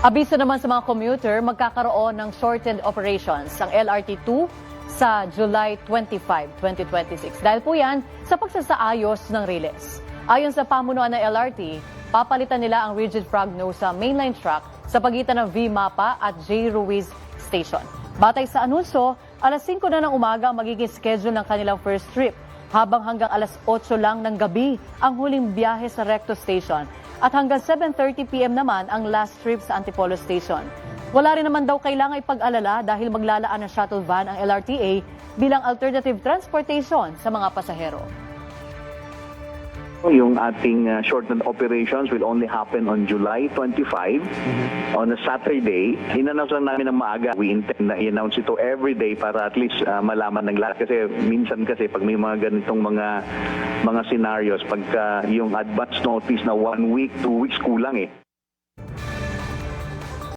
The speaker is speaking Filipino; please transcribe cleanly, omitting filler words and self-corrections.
Abiso naman sa mga commuter, magkakaroon ng shortened operations ang LRT2 sa July 25, 2026. Dahil po yan sa pagsasaayos ng riles. Ayon sa pamunuan ng LRT, papalitan nila ang rigid frog nose sa mainline track sa pagitan ng V-MAPA at J. Ruiz Station. Batay sa anunsyo, alas 5 na ng umaga ang magiging schedule ng kanilang first trip, habang hanggang alas 8 lang ng gabi ang huling biyahe sa Recto Station at hanggang 7:30 p.m. naman ang last trip sa Antipolo Station. Wala rin naman daw kailangan ipag-alala dahil maglalaan ng shuttle van ang LRTA bilang alternative transportation sa mga pasahero. Yung ating shortened operations will only happen on July 25 on a Saturday. In-announce lang namin ng maaga. We intend na i-announce ito every day para at least malaman ng lahat. Kasi minsan kasi pag may mga ganitong mga scenarios, pagka yung advance notice na 1 week, 2 weeks kulang eh.